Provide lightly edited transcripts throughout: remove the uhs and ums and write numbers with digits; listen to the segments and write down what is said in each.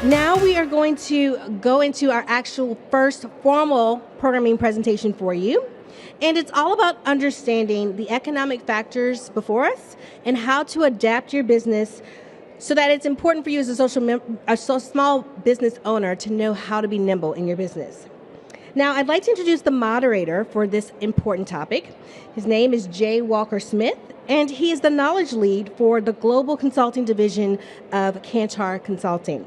Now we are going to go into our actual first formal programming presentation for you. And it's all about understanding the economic factors before us and how to adapt your business so that it's important for you as a small business owner to know how to be nimble in your business. Now, I'd like to introduce the moderator for this important topic. His name is Jay Walker Smith, and he is the knowledge lead for the Global Consulting Division of Kantar Consulting.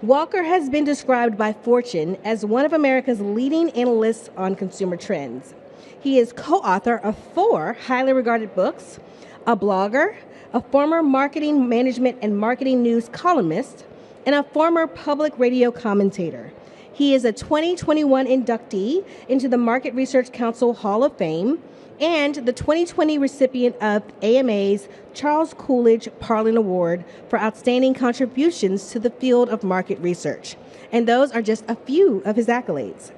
Walker has been described by Fortune as one of America's leading analysts on consumer trends. He is co-author of 4 highly regarded books, a blogger, a former marketing management and marketing news columnist, and a former public radio commentator. He is a 2021 inductee into the Market Research Council Hall of Fame and the 2020 recipient of AMA's Charles Coolidge Parling Award for outstanding contributions to the field of market research. And those are just a few of his accolades.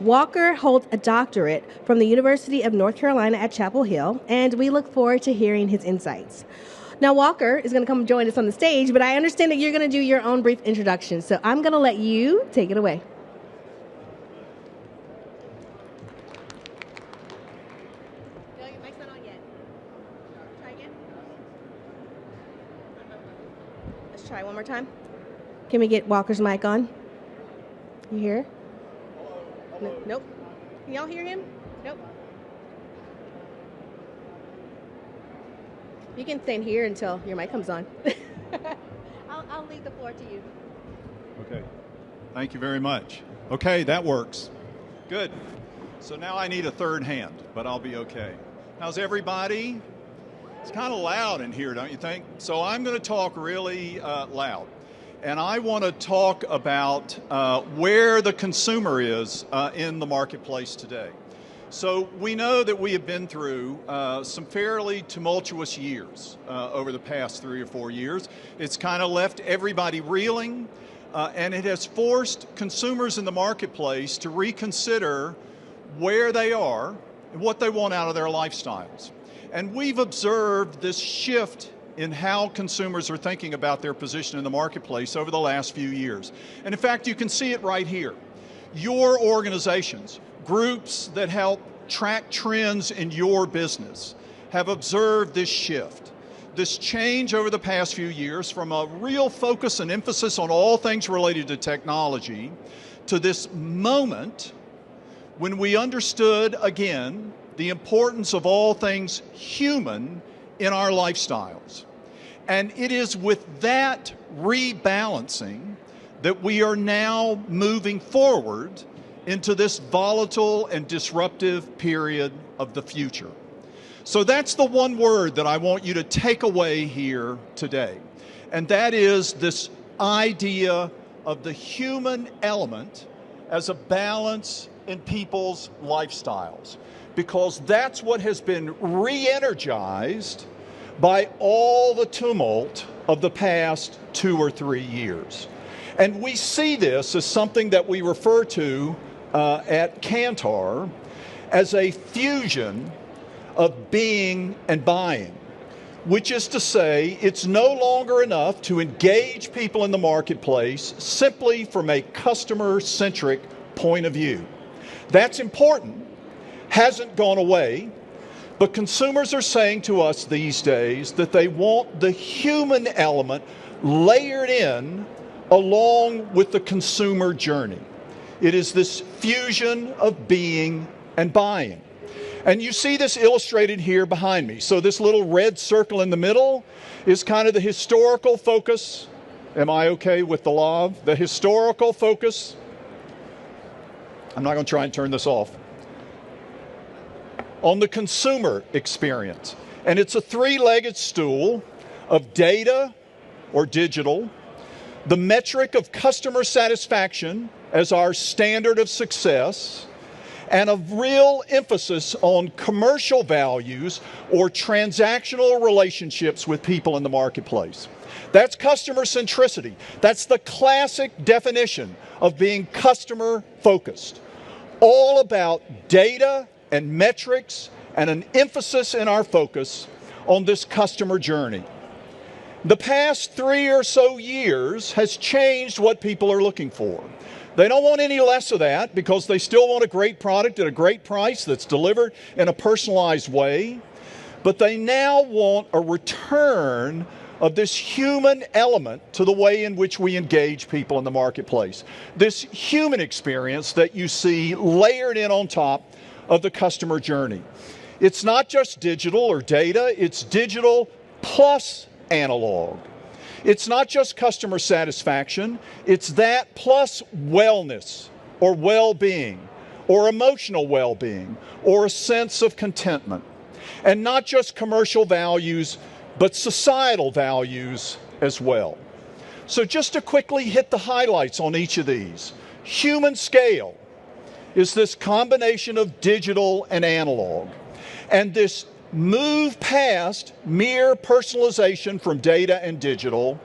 Walker holds a doctorate from the University of North Carolina at Chapel Hill, and we look forward to hearing his insights. Now, Walker is going to come join us on the stage, but I understand that you're going to do your own brief introduction, so I'm going to let you take it away. No, your mic's not on yet. Try again. Let's try one more time. Can we get Walker's mic on? You hear? No, nope. Can y'all hear him? Nope. You can stand here until your mic comes on. I'll leave the floor to you. Okay. Thank you very much. Okay, that works. Good. So now I need a third hand, but I'll be okay. How's everybody? It's kind of loud in here, don't you think? So I'm going to talk really loud. And I want to talk about where the consumer is in the marketplace today. So we know that we have been through some fairly tumultuous years over the past 3 or 4 years. It's kind of left everybody reeling, and it has forced consumers in the marketplace to reconsider where they are and what they want out of their lifestyles. And we've observed this shift in how consumers are thinking about their position in the marketplace over the last few years. And in fact, you can see it right here. Your organizations, groups that help track trends in your business, have observed this shift, this change over the past few years from a real focus and emphasis on all things related to technology to this moment when we understood, again, the importance of all things human in our lifestyles. And it is with that rebalancing that we are now moving forward into this volatile and disruptive period of the future. So that's the one word that I want you to take away here today. And that is this idea of the human element as a balance in people's lifestyles. Because that's what has been re-energized by all the tumult of the past 2 or 3 years. And we see this as something that we refer to at Kantar as a fusion of being and buying, which is to say it's no longer enough to engage people in the marketplace simply from a customer-centric point of view. That's important, hasn't gone away, but consumers are saying to us these days that they want the human element layered in along with the consumer journey. It is this fusion of being and buying. And you see this illustrated here behind me. So this little red circle in the middle is kind of the historical focus. Am I okay with the lav? The historical focus. I'm not going to try and turn this off. On the consumer experience. And it's a 3-legged stool of data or digital, the metric of customer satisfaction as our standard of success, and a real emphasis on commercial values or transactional relationships with people in the marketplace. That's customer centricity. That's the classic definition of being customer focused. All about data and metrics and an emphasis in our focus on this customer journey. The past 3 or so years has changed what people are looking for. They don't want any less of that because they still want a great product at a great price that's delivered in a personalized way. But they now want a return of this human element to the way in which we engage people in the marketplace. This human experience that you see layered in on top of the customer journey. It's not just digital or data, it's digital plus analog. It's not just customer satisfaction, it's that plus wellness or well-being or emotional well-being or a sense of contentment. And not just commercial values, but societal values as well. So just to quickly hit the highlights on each of these. Human scale is this combination of digital and analog. And this move past mere personalization from data and digital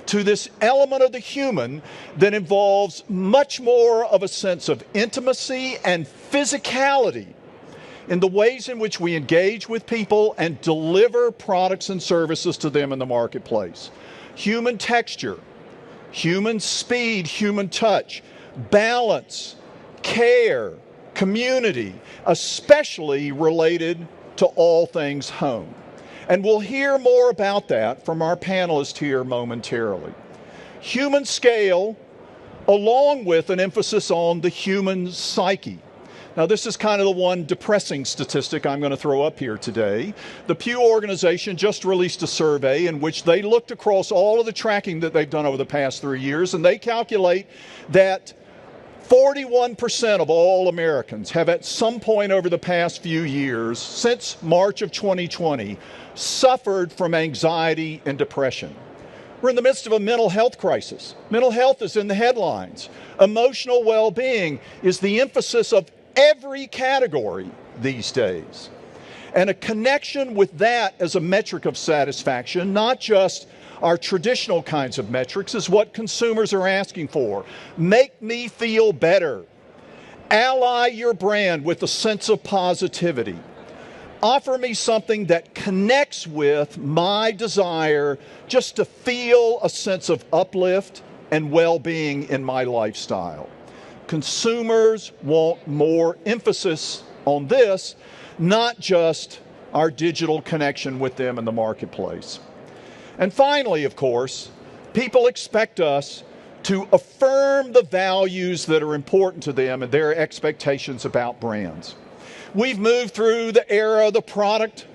to this element of the human that involves much more of a sense of intimacy and physicality in the ways in which we engage with people and deliver products and services to them in the marketplace. Human texture, human speed, human touch, balance, care, community, especially related to all things home. And we'll hear more about that from our panelists here momentarily. Human scale, along with an emphasis on the human psyche. Now, this is kind of the one depressing statistic I'm going to throw up here today. The Pew organization just released a survey in which they looked across all of the tracking that they've done over the past 3 years, and they calculate that 41% of all Americans have at some point over the past few years, since March of 2020, suffered from anxiety and depression. We're in the midst of a mental health crisis. Mental health is in the headlines. Emotional well-being is the emphasis of every category these days. And a connection with that as a metric of satisfaction, not just our traditional kinds of metrics, is what consumers are asking for. Make me feel better. Ally your brand with a sense of positivity. Offer me something that connects with my desire just to feel a sense of uplift and well-being in my lifestyle. Consumers want more emphasis on this, not just our digital connection with them in the marketplace. And finally, of course, people expect us to affirm the values that are important to them and their expectations about brands. We've moved through the era of the product,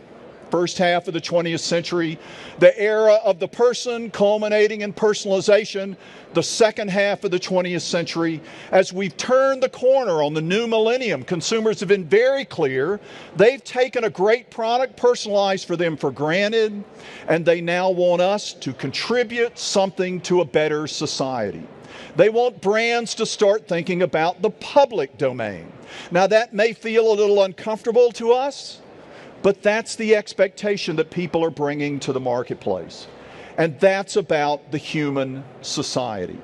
first half of the 20th century, the era of the person culminating in personalization, the second half of the 20th century. As we've turned the corner on the new millennium, consumers have been very clear. They've taken a great product personalized for them for granted, and they now want us to contribute something to a better society. They want brands to start thinking about the public domain. Now, that may feel a little uncomfortable to us, but that's the expectation that people are bringing to the marketplace. And that's about the human society.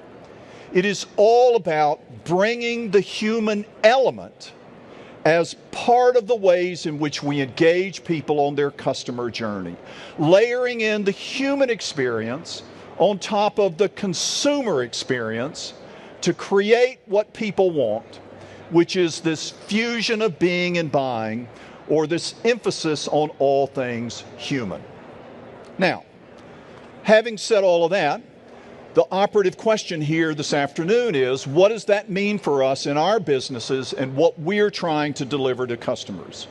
It is all about bringing the human element as part of the ways in which we engage people on their customer journey, layering in the human experience on top of the consumer experience to create what people want, which is this fusion of being and buying, or this emphasis on all things human. Now, having said all of that, the operative question here this afternoon is, what does that mean for us in our businesses and what we're trying to deliver to customers?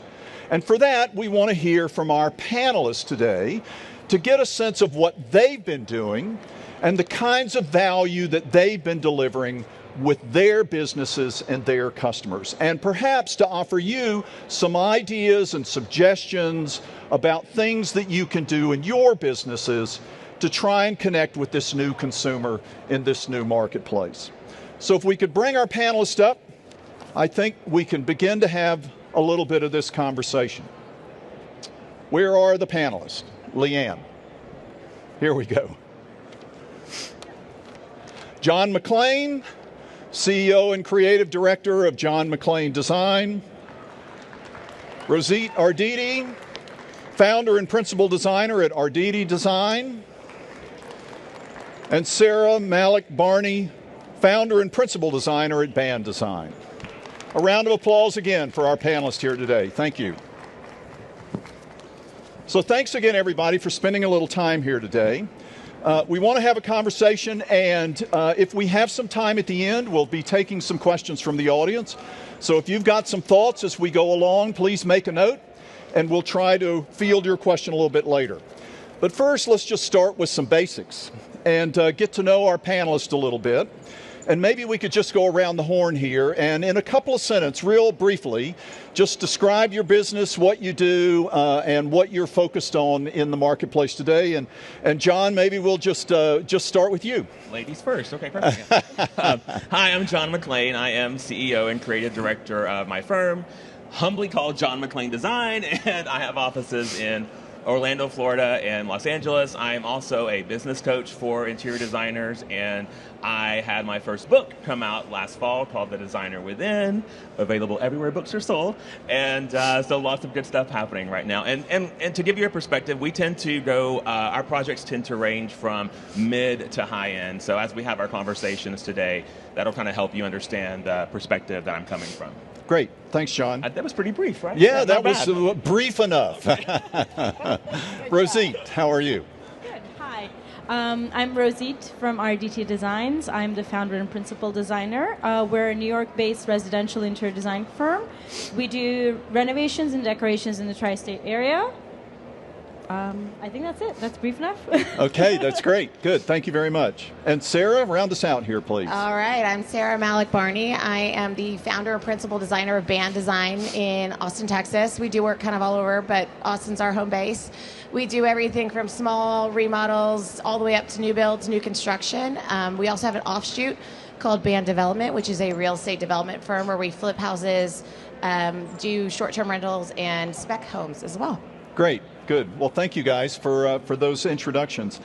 And for that, we want to hear from our panelists today to get a sense of what they've been doing and the kinds of value that they've been delivering with their businesses and their customers, and perhaps to offer you some ideas and suggestions about things that you can do in your businesses to try and connect with this new consumer in this new marketplace. So if we could bring our panelists up, I think we can begin to have a little bit of this conversation. Where are the panelists? Leanne. Here we go. John McLean, CEO and Creative Director of John McLean Design. Rosita Arditi, Founder and Principal Designer at Arditi Design. And Sarah Malik Barney, founder and principal designer at Band Design. A round of applause again for our panelists here today. Thank you. So thanks again, everybody, for spending a little time here today. We want to have a conversation, and if we have some time at the end, we'll be taking some questions from the audience. So if you've got some thoughts as we go along, please make a note, and we'll try to field your question a little bit later. But first, let's just start with some basics and get to know our panelists a little bit. And maybe we could just go around the horn here and in a couple of sentences, real briefly, just describe your business, what you do, and what you're focused on in the marketplace today. And John, maybe we'll just start with you. Ladies first. Okay, perfect. Hi, I'm John McLean. I am CEO and creative director of my firm, humbly called John McLean Design, and I have offices in Orlando, Florida, and Los Angeles. I am also a business coach for interior designers, and I had my first book come out last fall called The Designer Within, available everywhere books are sold, and so lots of good stuff happening right now. And to give you a perspective, we tend to go, our projects tend to range from mid to high end, so as we have our conversations today, that'll kind of help you understand the perspective that I'm coming from. Great. Thanks, John. That was pretty brief, right? Yeah, that was brief enough. Rosette, how are you? Good. Hi. I'm Rosette from RDT Designs. I'm the founder and principal designer. We're a New York-based residential interior design firm. We do renovations and decorations in the tri-state area. I think that's it. That's brief enough. Okay, that's great. Good. Thank you very much. And Sarah, round us out here, please. All right. I'm Sarah Malik Barney. I am the founder and principal designer of Band Design in Austin, Texas. We do work kind of all over, but Austin's our home base. We do everything from small remodels all the way up to new builds, new construction. We also have an offshoot called Band Development, which is a real estate development firm where we flip houses, do short-term rentals, and spec homes as well. Great. Good. Well, thank you guys for those introductions.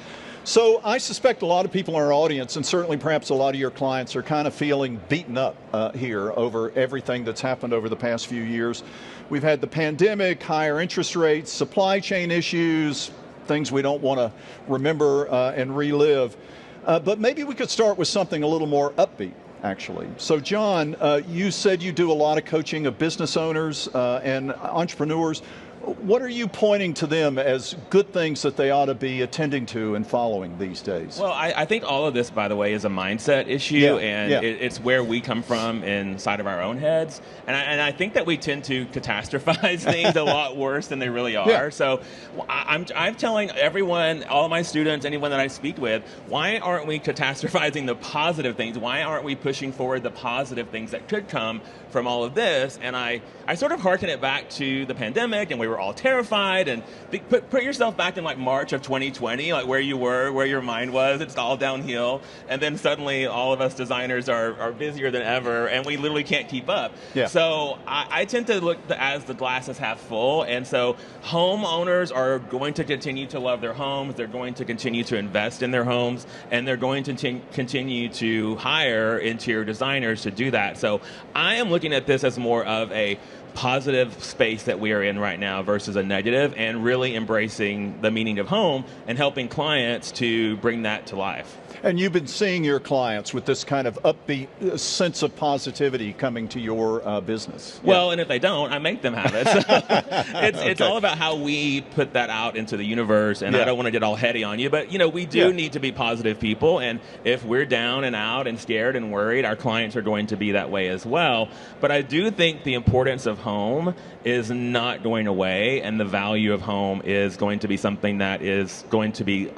So I suspect a lot of people in our audience, and certainly perhaps a lot of your clients, are kind of feeling beaten up here over everything that's happened over the past few years. We've had the pandemic, higher interest rates, supply chain issues, things we don't want to remember and relive. But maybe we could start with something a little more upbeat, actually. So John, you said you do a lot of coaching of business owners and entrepreneurs. What are you pointing to them as good things that they ought to be attending to and following these days? Well, I think all of this, by the way, is a mindset issue, it's where we come from inside of our own heads. And I think that we tend to catastrophize things a lot worse than they really are. Yeah. So I'm telling everyone, all of my students, anyone that I speak with, why aren't we catastrophizing the positive things? Why aren't we pushing forward the positive things that could come from all of this? And I sort of hearken it back to the pandemic, and we were all terrified, and put yourself back in like March of 2020, like where you were, where your mind was. It's all downhill, and then suddenly all of us designers are busier than ever, and we literally can't keep up. Yeah. So I tend to look as the glass is half full, and so homeowners are going to continue to love their homes, they're going to continue to invest in their homes, and they're going to continue to hire interior designers to do that. So I am looking at this as more of a positive space that we are in right now versus a negative, and really embracing the meaning of home and helping clients to bring that to life. And you've been seeing your clients with this kind of upbeat sense of positivity coming to your business. Well, yeah. And if they don't, I make them have it. So it's all about how we put that out into the universe, and I don't want to get all heady on you, but we do need to be positive people, and if we're down and out and scared and worried, our clients are going to be that way as well. But I do think the importance of home is not going away, and the value of home is going to be something that is going to be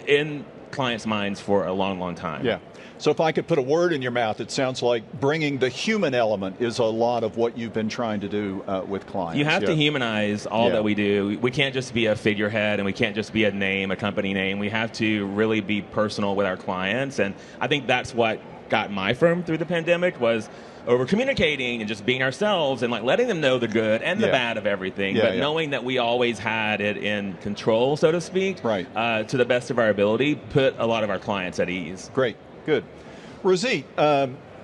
in clients' minds for a long, long time. Yeah. So if I could put a word in your mouth, it sounds like bringing the human element is a lot of what you've been trying to do with clients. You have to humanize all that we do. We can't just be a figurehead, and we can't just be a name, a company name. We have to really be personal with our clients, and I think that's what got my firm through the pandemic, was over communicating and just being ourselves and like letting them know the good and the bad of everything, but knowing that we always had it in control, so to speak, to the best of our ability, put a lot of our clients at ease. Great, good. Rosette,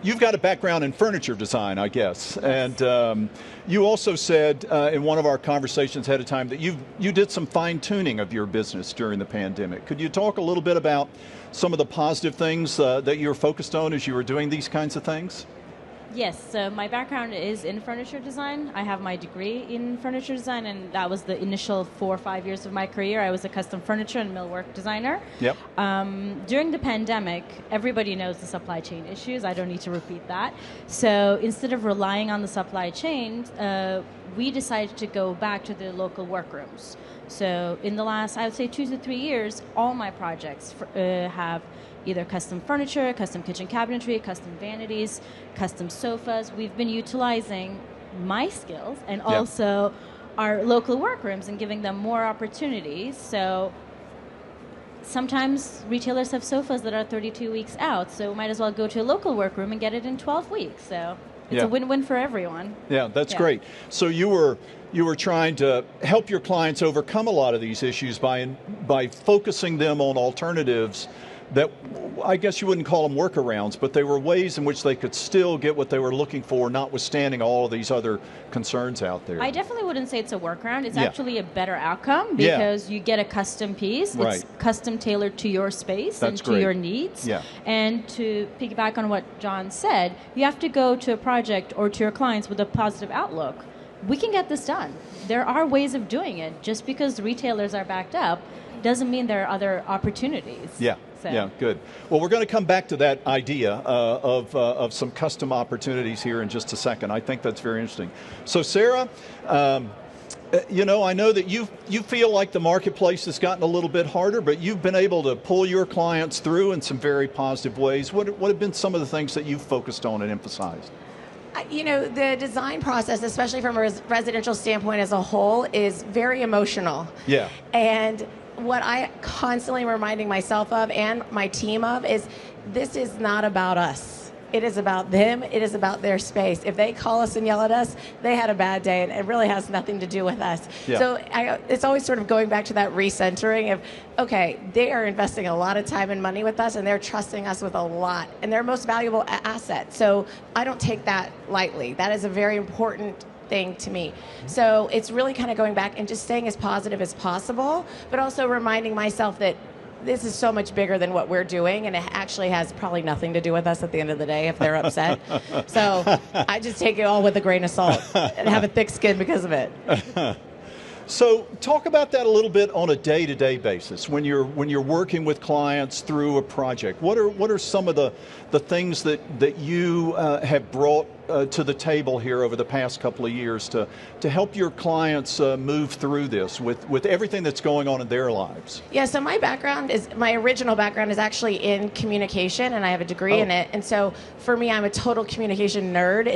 you've got a background in furniture design, I guess, and you also said in one of our conversations ahead of time that you did some fine-tuning of your business during the pandemic. Could you talk a little bit about some of the positive things that you were focused on as you were doing these kinds of things? Yes, so my background is in furniture design. I have my degree in furniture design, and that was the initial 4 or 5 years of my career. I was a custom furniture and millwork designer. Yep. During the pandemic, everybody knows the supply chain issues. I don't need to repeat that. So instead of relying on the supply chain, we decided to go back to the local workrooms. So in the last, I would say 2 to 3 years, all my projects have either custom furniture, custom kitchen cabinetry, custom vanities, custom sofas. We've been utilizing my skills and also our local workrooms and giving them more opportunities. So sometimes retailers have sofas that are 32 weeks out, so might as well go to a local workroom and get it in 12 weeks. So it's a win-win for everyone. Yeah, that's great. So you were trying to help your clients overcome a lot of these issues by focusing them on alternatives that I guess you wouldn't call them workarounds, but they were ways in which they could still get what they were looking for, notwithstanding all of these other concerns out there. I definitely wouldn't say it's a workaround. It's actually a better outcome because you get a custom piece. Right. It's custom tailored to your space and to your needs. Yeah. And to piggyback on what John said, you have to go to a project or to your clients with a positive outlook. We can get this done. There are ways of doing it. Just because the retailers are backed up doesn't mean there are other opportunities. Yeah. So. Yeah, good. Well, we're going to come back to that idea of some custom opportunities here in just a second. I think that's very interesting. So, Sarah, you know, I know that you feel like the marketplace has gotten a little bit harder, but you've been able to pull your clients through in some very positive ways. What have been some of the things that you've focused on and emphasized? You know, the design process, especially from a residential standpoint as a whole, is very emotional. Yeah. And what I constantly reminding myself of and my team of is this is not about us. It is about them. It is about their space. If they call us and yell at us, they had a bad day, and it really has nothing to do with us. Yeah. So it's always sort of going back to that recentering of, okay, they are investing a lot of time and money with us, and they're trusting us with a lot, and their most valuable asset. So I don't take that lightly. That is a very important thing to me. So it's really kind of going back and just staying as positive as possible, but also reminding myself that this is so much bigger than what we're doing, and it actually has probably nothing to do with us at the end of the day if they're upset. So I just take it all with a grain of salt and have a thick skin because of it. So talk about that a little bit on a day-to-day basis when you're working with clients through a project. What are some of the things that you have brought to the table here over the past couple of years to help your clients move through this with everything that's going on in their lives? Yeah, so my original background is actually in communication, and I have a degree in it. And so for me, I'm a total communication nerd.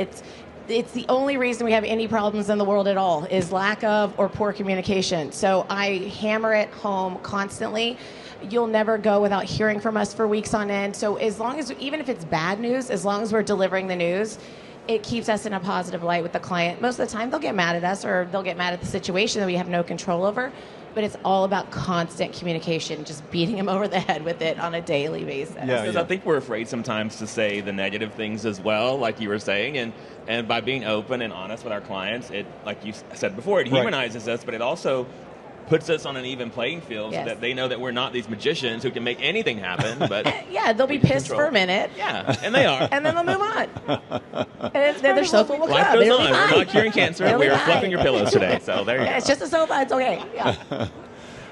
It's the only reason we have any problems in the world at all is lack of or poor communication. So I hammer it home constantly. You'll never go without hearing from us for weeks on end. So as long as, even if it's bad news, as long as we're delivering the news, it keeps us in a positive light with the client. Most of the time they'll get mad at us or they'll get mad at the situation that we have no control over. But it's all about constant communication, just beating them over the head with it on a daily basis. Because I think we're afraid sometimes to say the negative things as well, like you were saying, and by being open and honest with our clients, it, like you said before, it humanizes us, but it also puts us on an even playing field so that they know that we're not these magicians who can make anything happen. But they'll be pissed for a minute. Yeah, and they are. And then they'll move on. And then their sofa will Life come. goes on. We're not curing cancer. We are fluffing your pillows today. So there you go. It's just a sofa. It's okay. Yeah.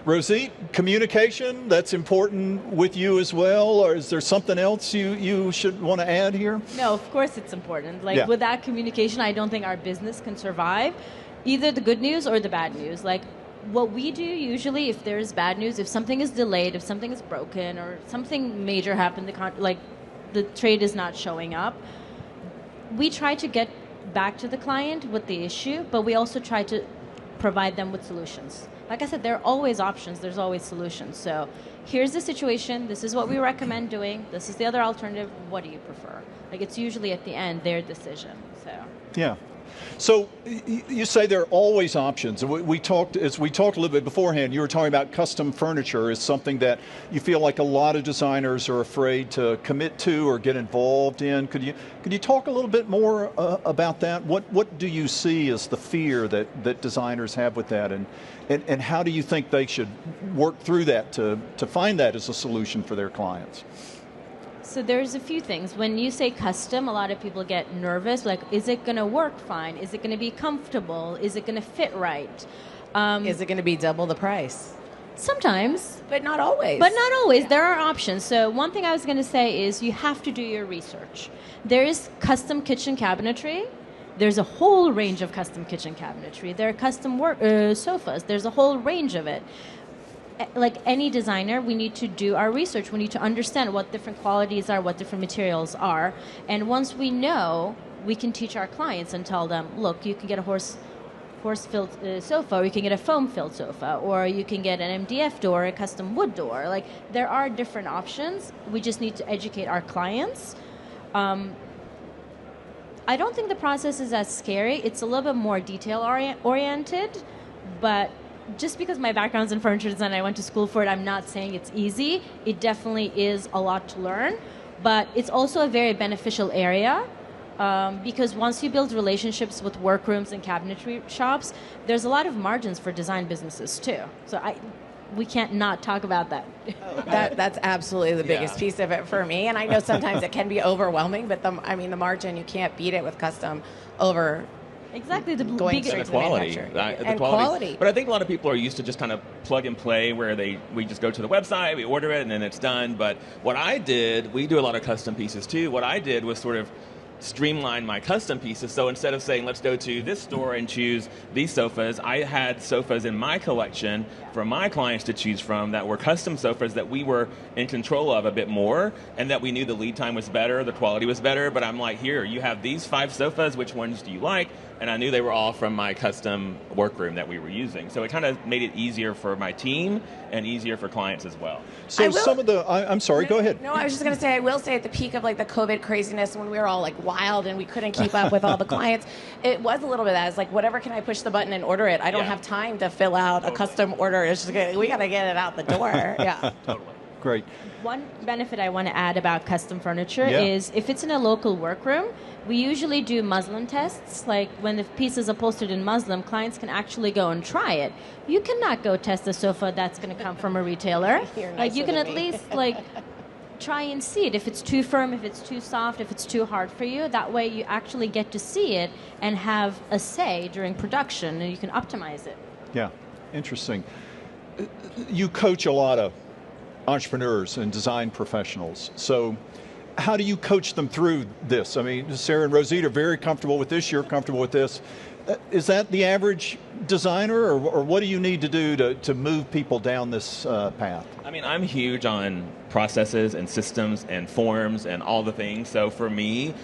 Rosita, communication, that's important with you as well, or is there something else you should want to add here? No, of course it's important. Without communication, I don't think our business can survive, either the good news or the bad news. What we do usually, if there's bad news, if something is delayed, if something is broken, or something major happened, the trade is not showing up, we try to get back to the client with the issue, but we also try to provide them with solutions. Like I said, there are always options, there's always solutions. So here's the situation, this is what we recommend doing, this is the other alternative, what do you prefer? It's usually at the end their decision. So yeah. So you say there are always options. We talked a little bit beforehand. You were talking about custom furniture is something that you feel like a lot of designers are afraid to commit to or get involved in. Could you talk a little bit more about that? What do you see as the fear that designers have with that, and how do you think they should work through that to find that as a solution for their clients? So there's a few things. When you say custom, a lot of people get nervous. Like, is it going to work fine? Is it going to be comfortable? Is it going to fit right? Is it going to be double the price? Sometimes. But not always. Yeah. There are options. So one thing I was going to say is you have to do your research. There is custom kitchen cabinetry. There's a whole range of custom kitchen cabinetry. There are custom sofas. There's a whole range of it. Like any designer, we need to do our research. We need to understand what different qualities are, what different materials are. And once we know, we can teach our clients and tell them, look, you can get a horse-filled sofa, or you can get a foam-filled sofa, or you can get an MDF door, a custom wood door. Like, there are different options. We just need to educate our clients. I don't think the process is as scary. It's a little bit more detail-oriented, but just because my background's in furniture design, I went to school for it, I'm not saying it's easy. It definitely is a lot to learn, but it's also a very beneficial area because once you build relationships with workrooms and cabinetry shops, there's a lot of margins for design businesses too. So we can't not talk about that. That's absolutely the biggest piece of it for me. And I know sometimes it can be overwhelming, but the margin, you can't beat it with custom over. Exactly, the quality. The quality. But I think a lot of people are used to just kind of plug and play, where we just go to the website, we order it, and then it's done. But what I did, we do a lot of custom pieces too. What I did was sort of streamline my custom pieces. So instead of saying, let's go to this store and choose these sofas, I had sofas in my collection for my clients to choose from that were custom sofas that we were in control of a bit more, and that we knew the lead time was better, the quality was better. But I'm like, here, you have these 5 sofas, which ones do you like? And I knew they were all from my custom workroom that we were using. So it kind of made it easier for my team and easier for clients as well. So I'm sorry, go ahead. No, I was just going to say, I will say at the peak of like the COVID craziness, when we were all like wild and we couldn't keep up with all the clients, it was a little bit of that. It's like, whatever, can I push the button and order it? I don't have time to fill out a custom order. It's just we got to get it out the door. Yeah. Totally. Great. One benefit I want to add about custom furniture is if it's in a local workroom, we usually do muslin tests. Like when the piece is upholstered in muslin, clients can actually go and try it. You cannot go test a sofa that's going to come from a retailer. Like you can at least try and see it. If it's too firm, if it's too soft, if it's too hard for you, that way you actually get to see it and have a say during production, and you can optimize it. Yeah, interesting. You coach a lot of entrepreneurs and design professionals. So how do you coach them through this? I mean, Sarah and Rosita are very comfortable with this. You're comfortable with this. Is that the average designer, or what do you need to do to move people down this path? I mean, I'm huge on processes and systems and forms and all the things. So for me,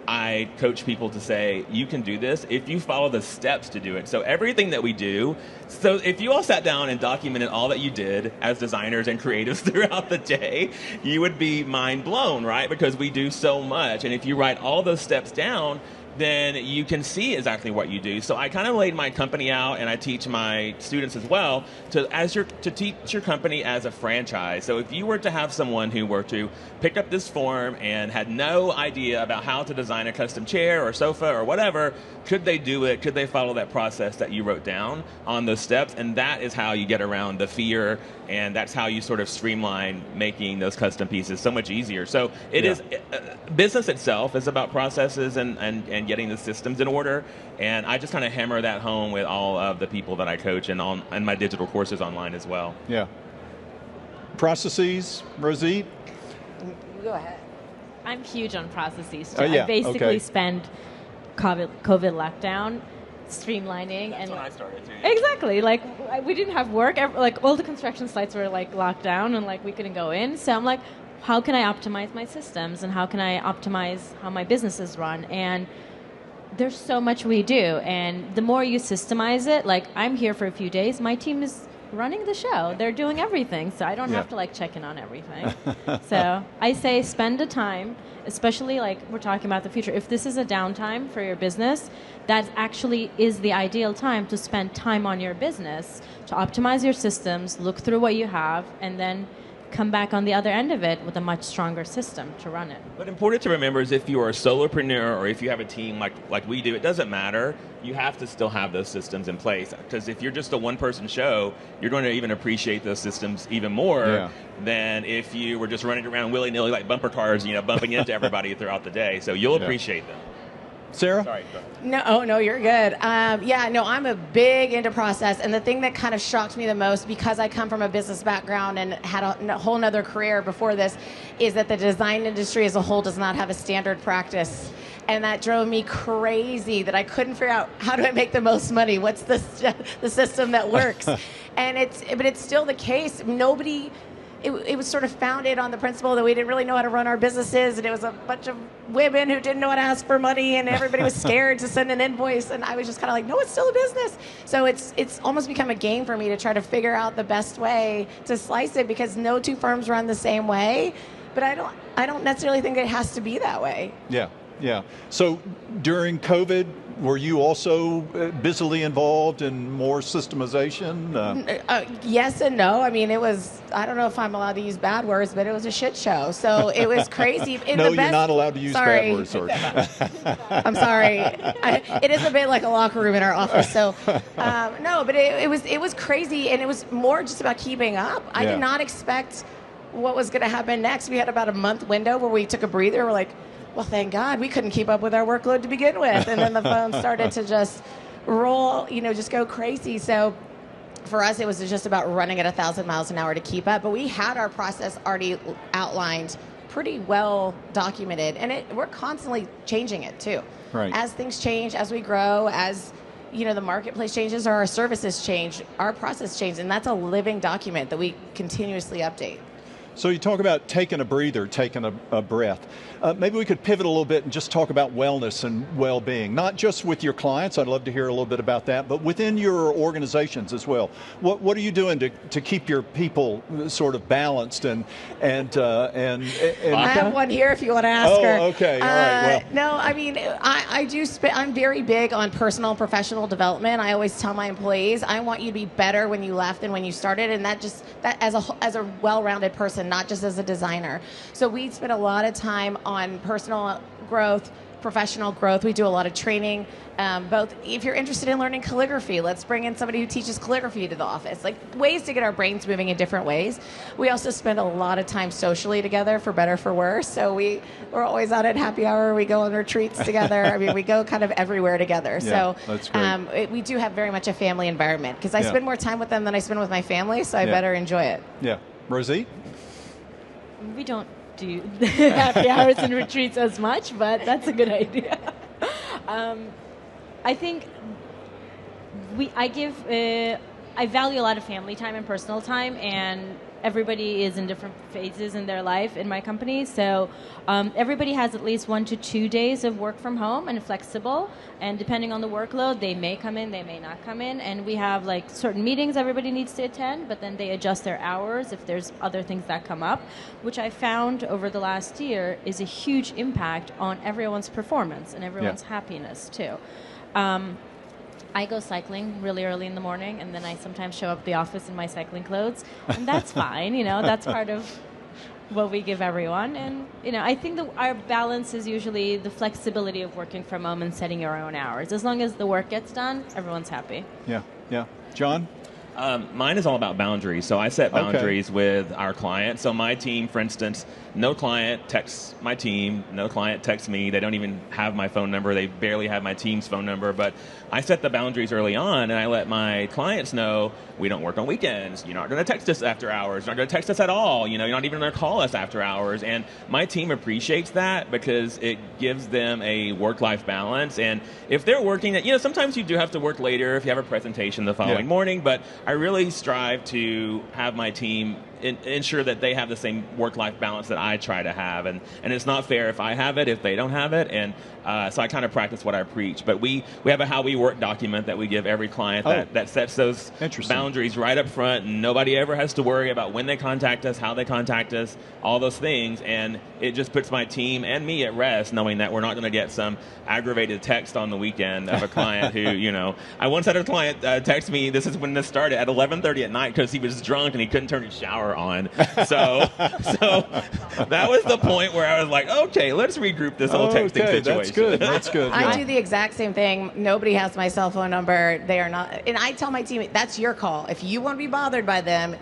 I coach people to say, you can do this if you follow the steps to do it. So everything that we do, so if you all sat down and documented all that you did as designers and creatives throughout the day, you would be mind blown, right? Because we do so much. And if you write all those steps down, then you can see exactly what you do. So I kind of laid my company out, and I teach my students as well to teach your company as a franchise. So if you were to have someone who were to pick up this form and had no idea about how to design a custom chair or sofa or whatever, could they do it? Could they follow that process that you wrote down on those steps? And that is how you get around the fear, and that's how you sort of streamline making those custom pieces so much easier. So it is business itself is about processes and getting the systems in order, and I just kind of hammer that home with all of the people that I coach and my digital courses online as well. Yeah. Processes, Rosita? Go ahead. I'm huge on processes too. I basically spend COVID lockdown streamlining. That's when I started too. Exactly. Like we didn't have work. Like all the construction sites were like locked down, and like we couldn't go in. So I'm like, how can I optimize my systems, and how can I optimize how my businesses run? And there's so much we do, and the more you systemize it, like I'm here for a few days, my team is running the show. They're doing everything, so I don't have to check in on everything. So I say spend the time, especially we're talking about the future. If this is a downtime for your business, that actually is the ideal time to spend time on your business, to optimize your systems, look through what you have, and then come back on the other end of it with a much stronger system to run it. But important to remember is if you are a solopreneur or if you have a team like we do, it doesn't matter. You have to still have those systems in place, because if you're just a one-person show, you're going to even appreciate those systems even more than if you were just running around willy-nilly like bumper cars, bumping into everybody throughout the day. So you'll appreciate them. Sarah? Sorry, go ahead. No, you're good. I'm a big into process, and the thing that kind of shocked me the most, because I come from a business background and had a whole nother career before this, is that the design industry as a whole does not have a standard practice. And that drove me crazy, that I couldn't figure out, how do I make the most money? What's the system that works? But it's still the case. It was sort of founded on the principle that we didn't really know how to run our businesses, and it was a bunch of women who didn't know how to ask for money, and everybody was scared to send an invoice, and I was just kind of like, no, it's still a business. So it's almost become a game for me to try to figure out the best way to slice it, because no two firms run the same way, but I don't necessarily think it has to be that way. Yeah. So during COVID, were you also busily involved in more systemization? Yes and no. I mean, it was, I don't know if I'm allowed to use bad words, but it was a shit show. So it was crazy. No, you're not allowed to use bad words. Sorry. I'm sorry. It is a bit like a locker room in our office. So no, but it was crazy, and it was more just about keeping up. I did not expect what was going to happen next. We had about a month window where we took a breather. We're like, well, thank God, we couldn't keep up with our workload to begin with. And then the phone started to just roll, just go crazy. So for us, it was just about running at 1,000 miles an hour to keep up. But we had our process already outlined, pretty well documented. And we're constantly changing it, too. Right. As things change, as we grow, as the marketplace changes or our services change, our process changes. And that's a living document that we continuously update. So you talk about taking a breather, taking a breath. Maybe we could pivot a little bit and just talk about wellness and well-being, not just with your clients. I'd love to hear a little bit about that, but within your organizations as well. What are you doing to keep your people sort of balanced and I have one here if you want to ask her. Oh, okay. All right. Well. No, I mean, I'm very big on personal and professional development. I always tell my employees, I want you to be better when you left than when you started, and that as a well-rounded person, not just as a designer. So we spend a lot of time on personal growth, professional growth. We do a lot of training. Both, if you're interested in learning calligraphy, let's bring in somebody who teaches calligraphy to the office. Like, ways to get our brains moving in different ways. We also spend a lot of time socially together, for better, for worse. So we're always out at happy hour. We go on retreats together. I mean, we go kind of everywhere together. Yeah, so that's great. We do have very much a family environment, because I spend more time with them than I spend with my family, so I better enjoy it. Yeah. Rosie? We don't do happy hours and retreats as much, but that's a good idea. I think I value a lot of family time and personal time, and everybody is in different phases in their life in my company. So everybody has at least 1 to 2 days of work from home and flexible. And depending on the workload, they may come in, they may not come in. And we have certain meetings everybody needs to attend, but then they adjust their hours if there's other things that come up, which I found over the last year is a huge impact on everyone's performance and everyone's happiness too. I go cycling really early in the morning, and then I sometimes show up at the office in my cycling clothes, and that's fine. That's part of what we give everyone. And I think our balance is usually the flexibility of working from home and setting your own hours. As long as the work gets done, everyone's happy. Yeah. John? Mine is all about boundaries. So I set boundaries with our clients. So my team, for instance, no client texts my team, no client texts me. They don't even have my phone number. They barely have my team's phone number. But I set the boundaries early on, and I let my clients know we don't work on weekends. You're not going to text us after hours. You're not going to text us at all. You're not even going to call us after hours. And my team appreciates that because it gives them a work-life balance. And if they're working, sometimes you do have to work later if you have a presentation the following morning. But I really strive to have my team ensure that they have the same work-life balance that I try to have, and it's not fair if I have it if they don't have it, and so I kind of practice what I preach. But we have a how we work document that we give every client that sets those boundaries right up front, and nobody ever has to worry about when they contact us, how they contact us, all those things, and it just puts my team and me at rest, knowing that we're not going to get some aggravated text on the weekend of a client who, I once had a client text me, this is when this started, at 11:30 at night because he was drunk and he couldn't turn his shower on. So that was the point where I was like, okay, let's regroup this whole texting situation. That's good. That's good. I do the exact same thing. Nobody has my cell phone number. They are not, and I tell my team, that's your call. If you want to be bothered by them,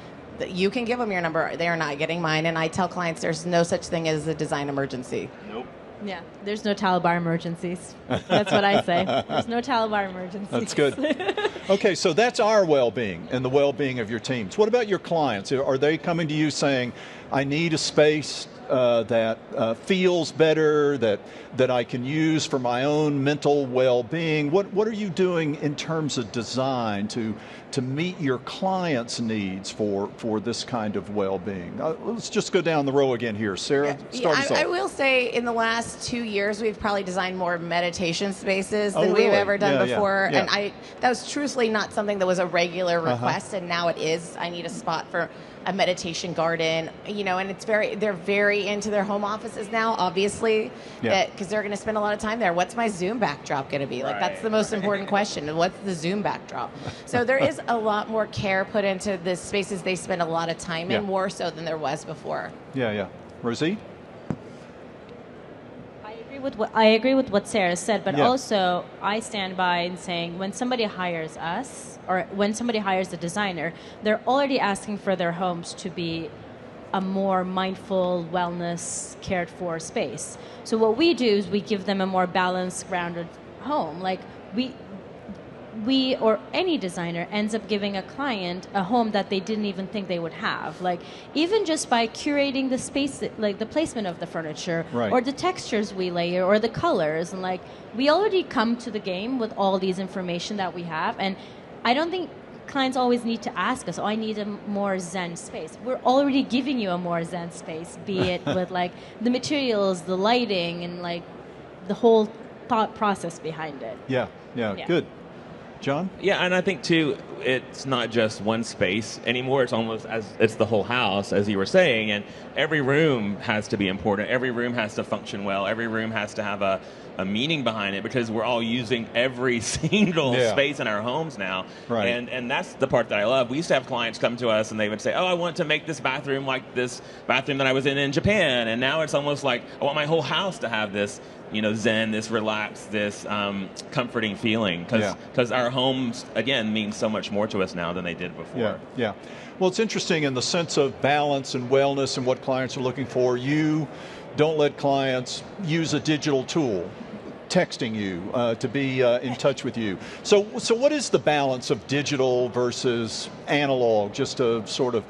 you can give them your number. They are not getting mine. And I tell clients there's no such thing as a design emergency. Nope. Yeah, there's no Talibar emergencies. That's what I say. There's no Talibar emergencies. That's good. Okay, so that's our well-being and the well-being of your teams. What about your clients? Are they coming to you saying, I need a space that feels better, that I can use for my own mental well-being? What are you doing in terms of design to meet your clients' needs for this kind of well-being? Let's just go down the row again here. Sarah, start us off. I will say in the last 2 years, we've probably designed more meditation spaces than we've ever done before. Yeah. And that was truthfully not something that was a regular request, and now it is. I need a spot for a meditation garden, and they're very into their home offices now, obviously, because they're going to spend a lot of time there. What's my Zoom backdrop going to be? Like, that's the most important question. What's the Zoom backdrop? So there is a lot more care put into the spaces they spend a lot of time in, more so than there was before. Yeah. Rosie? I agree with what Sarah said, but also I stand by in saying when somebody hires us or when somebody hires a designer, they're already asking for their homes to be a more mindful, wellness, cared for space. So what we do is we give them a more balanced, grounded home. Like we or any designer ends up giving a client a home that they didn't even think they would have. Like even just by curating the space, like the placement of the furniture or the textures we layer or the colors, and like we already come to the game with all these information that we have. And I don't think clients always need to ask us, I need a more zen space. We're already giving you a more zen space, be it with like the materials, the lighting, and like the whole thought process behind it. Yeah. Good. John? Yeah, and I think too, it's not just one space anymore. It's almost it's the whole house, as you were saying, and every room has to be important. Every room has to function well. Every room has to have a meaning behind it, because we're all using every single space in our homes now. Right. And that's the part that I love. We used to have clients come to us and they would say, I want to make this bathroom like this bathroom that I was in Japan. And now it's almost like I want my whole house to have this zen, this relaxed, this comforting feeling, because our homes, again, mean so much more to us now than they did before. Yeah. Well, it's interesting in the sense of balance and wellness and what clients are looking for. You don't let clients use a digital tool, texting you to be in touch with you. So what is the balance of digital versus analog, just to sort of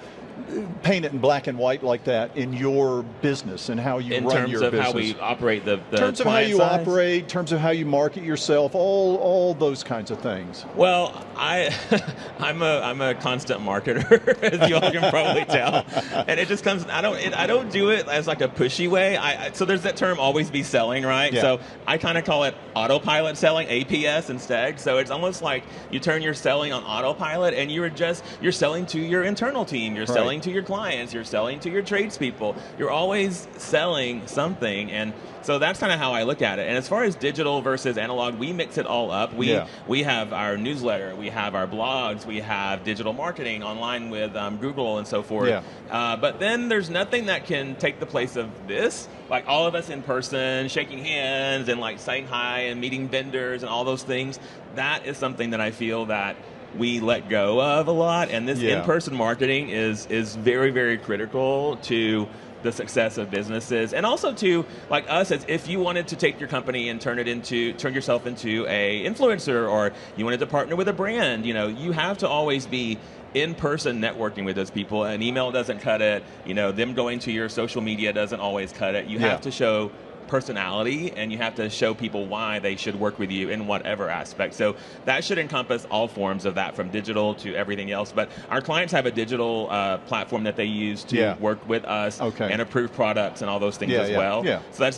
paint it in black and white like that in your business and how you run your business? In terms of how we operate the in terms of how you operate, in terms of how you market yourself, all those kinds of things. Well, I'm a constant marketer, as you all can probably tell, and it just comes. I don't do it as like a pushy way. So there's that term, always be selling, right? Yeah. So I kind of call it autopilot selling, APS instead. So it's almost like you turn your selling on autopilot, and you're selling to your internal team. You're selling to your clients, you're selling to your tradespeople. You're always selling something, and so that's kind of how I look at it. And as far as digital versus analog, we mix it all up. We have our newsletter, we have our blogs, we have digital marketing online with Google and so forth. But then there's nothing that can take the place of this. Like all of us in person, shaking hands and like saying hi and meeting vendors and all those things. That is something that I feel that we let go of a lot, and this in-person marketing is very, very critical to the success of businesses, and also to like us, as if you wanted to take your company and turn yourself into a influencer, or you wanted to partner with a brand, you have to always be in-person networking with those people. An email doesn't cut it. Them going to your social media doesn't always cut it. You have to show personality, and you have to show people why they should work with you in whatever aspect. So that should encompass all forms of that, from digital to everything else. But our clients have a digital platform that they use to work with us and approve products and all those things as well. Yeah. So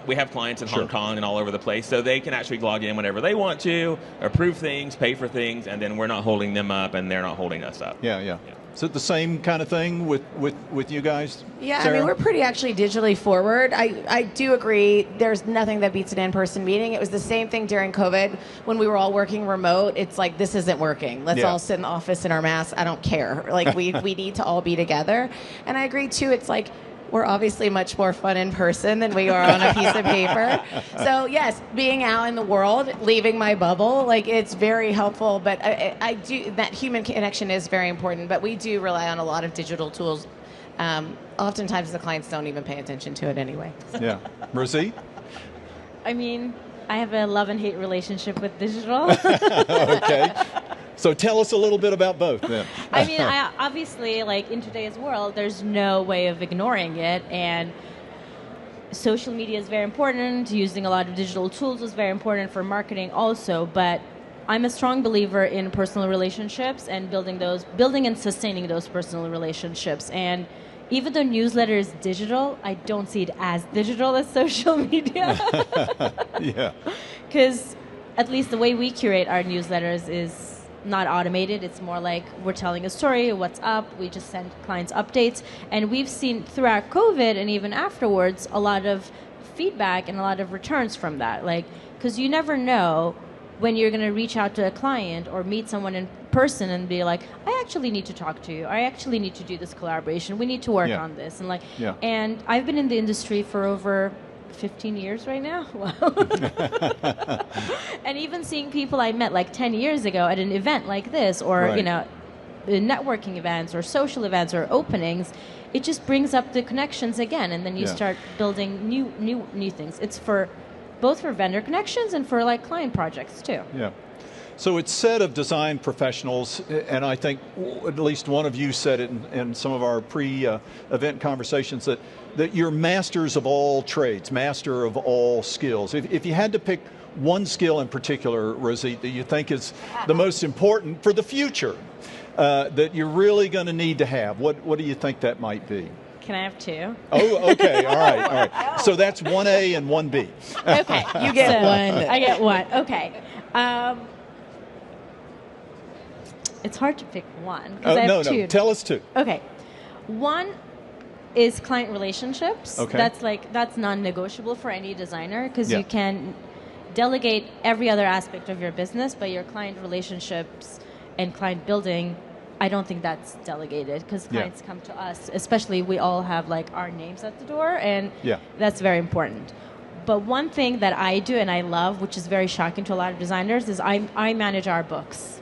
we have clients in Hong Kong and all over the place, so they can actually log in whenever they want to, approve things, pay for things, and then we're not holding them up and they're not holding us up. Yeah. Is it the same kind of thing with you guys? Yeah, Sarah? I mean, we're pretty actually digitally forward. I do agree there's nothing that beats an in-person meeting. It was the same thing during COVID when we were all working remote. It's like, this isn't working. Let's all sit in the office in our masks. I don't care. Like, we need to all be together. And I agree, too. It's like, we're obviously much more fun in person than we are on a piece of paper. So yes, being out in the world, leaving my bubble, like, it's very helpful. But I do, that human connection is very important. But we do rely on a lot of digital tools. Oftentimes the clients don't even pay attention to it anyway. Yeah. Rosita? I mean, I have a love and hate relationship with digital. Okay. So tell us a little bit about both then. I mean, obviously, like, in today's world, there's no way of ignoring it, and social media is very important. Using a lot of digital tools is very important for marketing also, but I'm a strong believer in personal relationships and building and sustaining those personal relationships. And even though newsletter is digital, I don't see it as digital as social media. Yeah. Because at least the way we curate our newsletters is not automated. It's more like we're telling a story, what's up, we just send clients updates. And we've seen throughout COVID and even afterwards a lot of feedback and a lot of returns from that. Like, because you never know when you're going to reach out to a client or meet someone in person and be like, I actually need to talk to you. I actually need to do this collaboration. We need to work on this. And and I've been in the industry for over 15 years right now. Wow. And even seeing people I met like 10 years ago at an event like this, or networking events or social events or openings, it just brings up the connections again, and then you start building new things. It's for both for vendor connections and for like client projects too. Yeah. So it's said of design professionals, and I think at least one of you said it in some of our pre-event conversations, that you're masters of all trades, master of all skills. If you had to pick one skill in particular, Rosita, that you think is the most important for the future, that you're really going to need to have, what do you think that might be? Can I have two? Oh, okay. All right. So that's 1A and 1B. Okay. You get one. I get one. Okay. It's hard to pick one because I have two. No. Tell us two. Okay. One is client relationships. Okay. That's non-negotiable for any designer, because you can delegate every other aspect of your business, but your client relationships and client building, I don't think that's delegated, because clients come to us, especially we all have like our names at the door, and that's very important. But one thing that I do and I love, which is very shocking to a lot of designers, is I manage our books.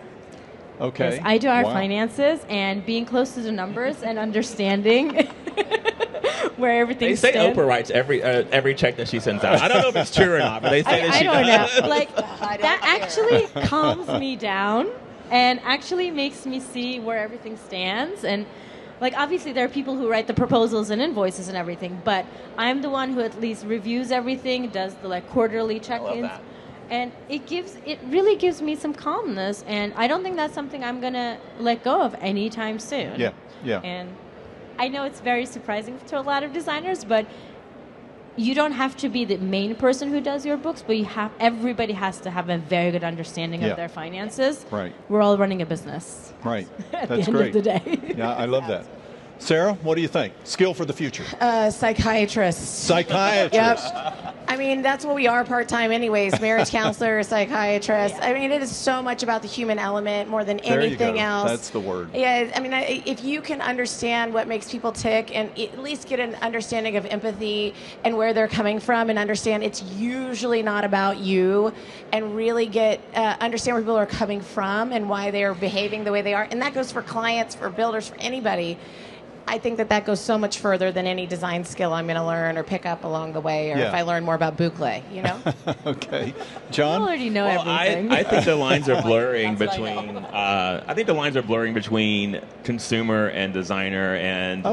Okay. Yes, I do our finances, and being close to the numbers and understanding where everything stands. They say Oprah writes every check that she sends out. I don't know if it's true or not, but they say that she does. I don't know. Like, that actually calms me down and actually makes me see where everything stands. And like, obviously there are people who write the proposals and invoices and everything, but I'm the one who at least reviews everything, does the like quarterly check-ins. And it really gives me some calmness, and I don't think that's something I'm going to let go of anytime soon. Yeah. And I know it's very surprising to a lot of designers, but you don't have to be the main person who does your books, but everybody has to have a very good understanding of their finances. Right. We're all running a business. Right. At That's the end of the day. Yeah, I love that. Sarah, what do you think? Skill for the future? Psychiatrist. Psychiatrist. I mean, that's what we are part-time anyways, marriage counselor, psychiatrist. I mean, it is so much about the human element more than anything else. That's the word. Yeah, I mean, if you can understand what makes people tick and at least get an understanding of empathy and where they're coming from, and understand it's usually not about you, and really understand where people are coming from and why they're behaving the way they are. And that goes for clients, for builders, for anybody. I think that goes so much further than any design skill I'm going to learn or pick up along the way, or if I learn more about boucle, you know? Okay. John? I already know everything. I think the lines are blurring between. I think the lines are blurring between consumer and designer, and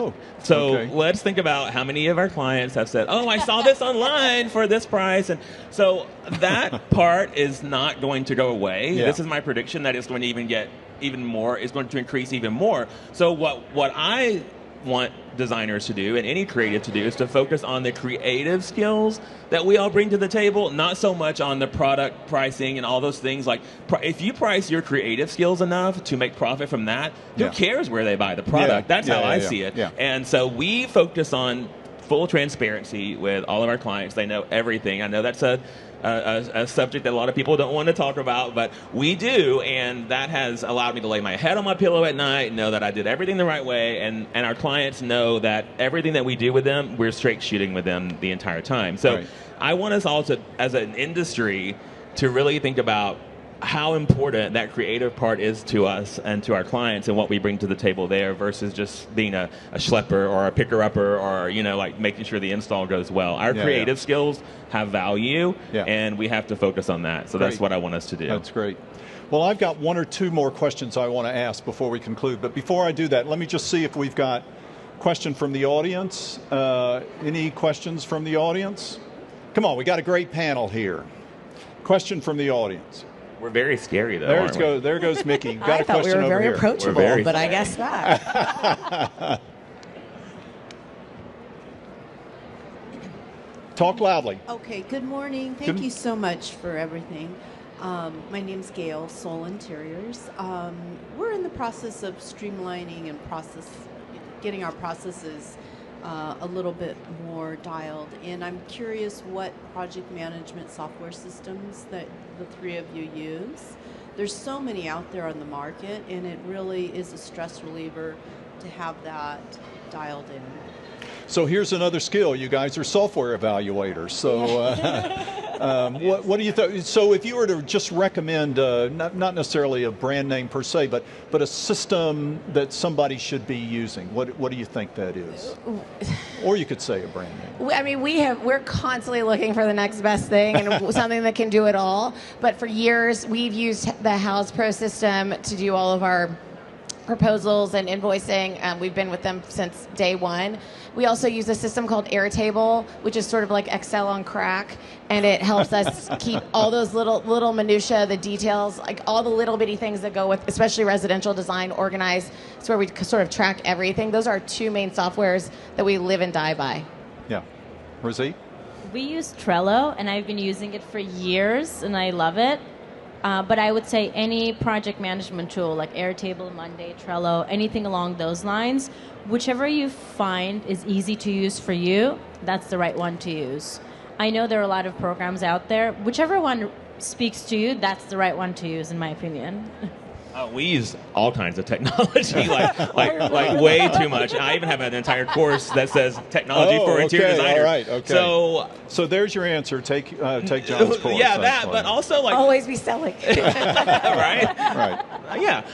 let's think about how many of our clients have said, "Oh, I saw this online for this price," and so that part is not going to go away. Yeah. This is my prediction that it's going to get even more. It's going to increase even more. So what I want designers to do and any creative to do is to focus on the creative skills that we all bring to the table, not so much on the product pricing and all those things. Like, if you price your creative skills enough to make profit from that, who cares where they buy the product? That's how I see it. Yeah. And so we focus on full transparency with all of our clients. They know everything. I know that's a subject that a lot of people don't want to talk about, but we do, and that has allowed me to lay my head on my pillow at night, know that I did everything the right way, and our clients know that everything that we do with them, we're straight shooting with them the entire time. So I want us all to, as an industry, to really think about how important that creative part is to us and to our clients and what we bring to the table there versus just being a schlepper or a picker-upper or, like making sure the install goes well. Our creative skills have value, and we have to focus on that. So that's what I want us to do. That's great. Well, I've got one or two more questions I want to ask before we conclude. But before I do that, let me just see if we've got a question from the audience. Any questions from the audience? Come on, we got a great panel here. Question from the audience. We're very scary, though. There goes Mickey. Got I a thought question we were very over approachable, but I guess not. Talk loudly. Okay, good morning. Thank you so much for everything. My name's Gail, Soul Interiors. We're in the process of streamlining and getting our processes a little bit more dialed. And I'm curious what project management software systems that the three of you use. There's so many out there on the market, and it really is a stress reliever to have that dialed in. So here's another skill. You guys are software evaluators. So what do you think? So if you were to just recommend, not necessarily a brand name per se, but a system that somebody should be using, what do you think that is? Or you could say a brand name. I mean, we're constantly looking for the next best thing and something that can do it all. But for years, we've used the House Pro system to do all of our proposals and invoicing. We've been with them since day one. We also use a system called Airtable, which is sort of like Excel on crack, and it helps us keep all those little minutia, the details, like all the little bitty things that go with, especially residential design, organized. It's where we sort of track everything. Those are two main softwares that we live and die by. Yeah. Rosie? We use Trello, and I've been using it for years, and I love it. But I would say any project management tool like Airtable, Monday, Trello, anything along those lines, whichever you find is easy to use for you, that's the right one to use. I know there are a lot of programs out there. Whichever one speaks to you, that's the right one to use, in my opinion. We use all kinds of technology, like way too much. I even have an entire course that says technology for interior designers. All right, okay. So there's your answer. Take John's course. Yeah, but also always be selling. Right. Yeah.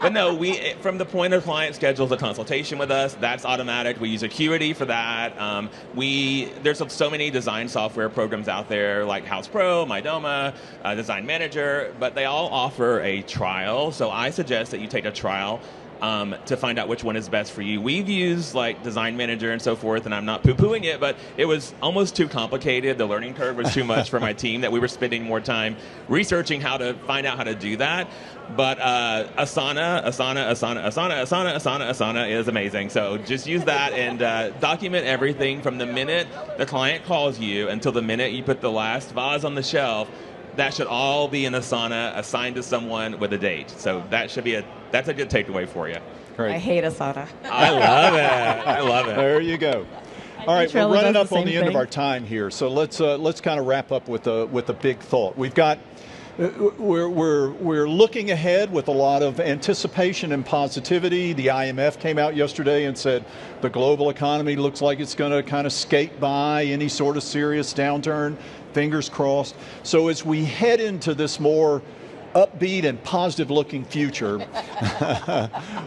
But no, from the point of client schedules a consultation with us, that's automatic. We use Acuity for that. There's so many design software programs out there like House Pro, Mydoma, Design Manager, but they all offer a trial. So I suggest that you take a trial to find out which one is best for you. We've used like Design Manager and so forth, and I'm not poo-pooing it, but it was almost too complicated. The learning curve was too much for my team that we were spending more time researching how to find out how to do that. But Asana is amazing. So just use that and document everything from the minute the client calls you until the minute you put the last vase on the shelf. That should all be in Asana, assigned to someone with a date. So that's a good takeaway for you. Great. I hate Asana. I love it. There you go. All right, we're running up on the end of our time here, so let's kind of wrap up with a big thought. We're looking ahead with a lot of anticipation and positivity. The IMF came out yesterday and said the global economy looks like it's going to kind of skate by any sort of serious downturn. Fingers crossed. So as we head into this more upbeat and positive-looking future,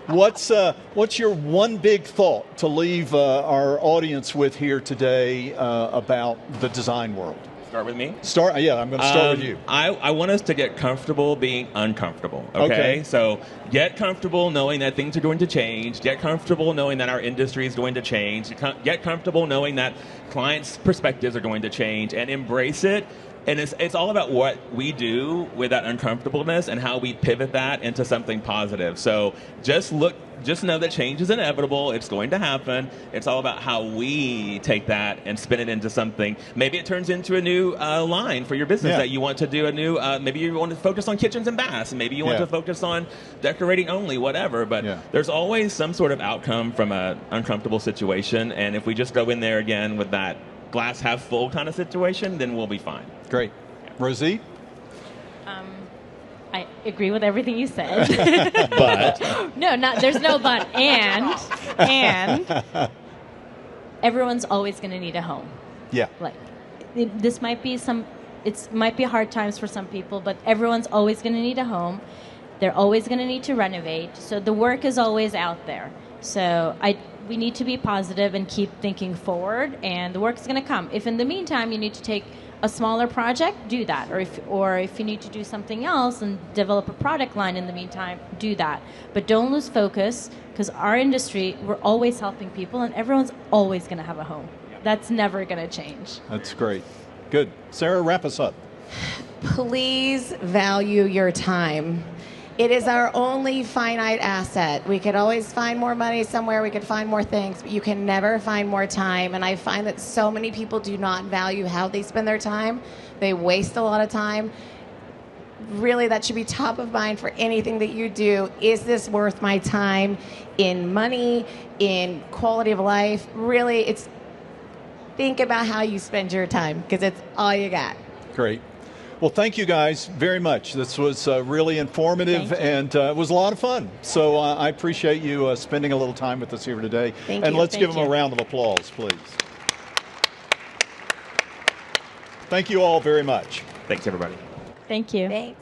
what's your one big thought to leave our audience with here today about the design world? Start with me? I'm going to start with you. I want us to get comfortable being uncomfortable, okay? So get comfortable knowing that things are going to change. Get comfortable knowing that our industry is going to change. Get comfortable knowing that clients' perspectives are going to change, and embrace it. And it's all about what we do with that uncomfortableness and how we pivot that into something positive. So just know that change is inevitable. It's going to happen. It's all about how we take that and spin it into something. Maybe it turns into a new line for your business that you want to do a new, maybe you want to focus on kitchens and baths. Maybe you want to focus on decorating only, whatever. But there's always some sort of outcome from an uncomfortable situation. And if we just go in there again with that glass half full kind of situation, then we'll be fine. Great. Rosie? I agree with everything you said. But? There's no but. And everyone's always going to need a home. Yeah. Like, this might be might be hard times for some people, but everyone's always going to need a home. They're always going to need to renovate. So the work is always out there. So we need to be positive and keep thinking forward, and the work is going to come. If in the meantime you need to take a smaller project, do that. Or if you need to do something else and develop a product line in the meantime, do that. But don't lose focus, because our industry, we're always helping people, and everyone's always going to have a home. That's never going to change. That's great. Good. Sarah, wrap us up. Please value your time. It is our only finite asset. We could always find more money somewhere, we could find more things, but you can never find more time. And I find that so many people do not value how they spend their time. They waste a lot of time. Really, that should be top of mind for anything that you do. Is this worth my time in money, in quality of life? Really, think about how you spend your time, because it's all you got. Great. Well, thank you guys very much. This was really informative, and it was a lot of fun. So I appreciate you spending a little time with us here today. Thank and you. Let's give them a round of applause, please. Thank you all very much. Thanks, everybody. Thank you. Thanks.